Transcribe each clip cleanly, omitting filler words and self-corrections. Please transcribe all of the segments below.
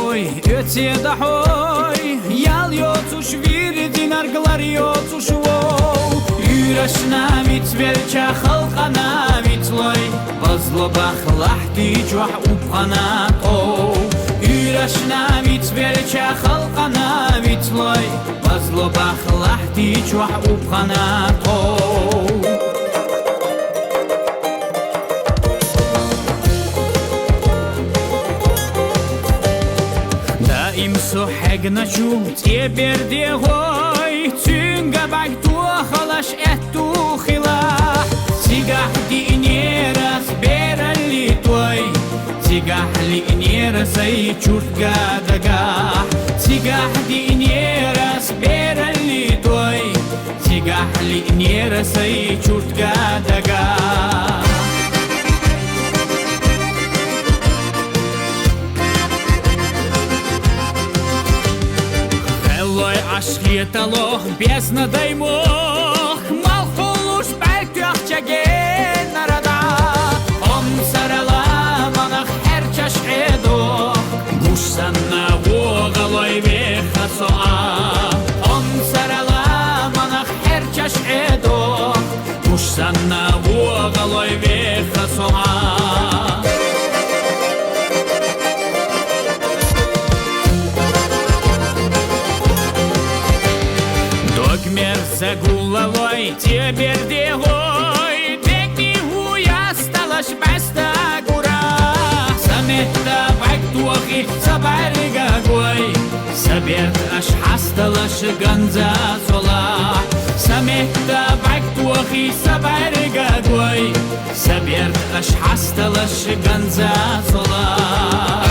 ой, öte dahoy Yal yotuş virdin argılar yotuş wow Yüreşna vit velça halkana vitloy Bazlo bakhlahti juh upana to Yüreşna vit velça halkana vitloy Bazlo bakhlahti juh upana to Им сухегна чуть и бердегой Цюнга байту халаш эту хила Тигахди не разберали твой Тигахли не разай чуртга дага Тигахди не разберали твой Тигахли не разай чуртга дага Ашхиетало бездна даймох Малхолуш бәлкөкчәген арада Он сарала манах әрчаш едо Гушсанна оғалой веха соа Он сарала манах әрчаш едо Гушсанна оғалой веха соа Загулалой теперь дегой Бегни хуя сталаш баста гура Саметта бактуахи сабарига гой Сабет аш хасталаш ганза сола Саметта бактуахи сабарига гой Сабет аш хасталаш ганза сола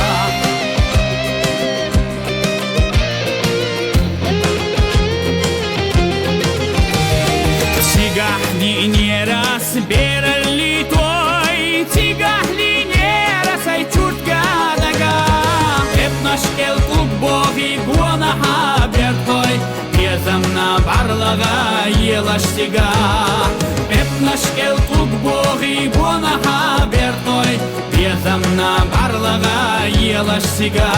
Тигахли не разберали той Тигахли не разай чуртга дага Эпнаш эл клубоги гуана хабер той Безамна барлага елаш тига Эпнаш эл клубоги гуана хабер той Безамна барлага елаш тига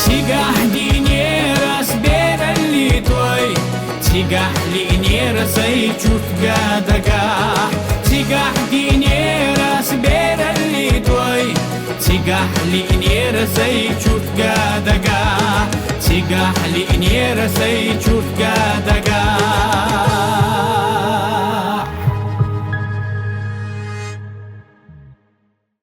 Тигахли не разберали твой Тигахли не разай чуртга дага Тигахли не разберали твой Тигахли не разай чуртга дага Тигахли не разай чуртга дага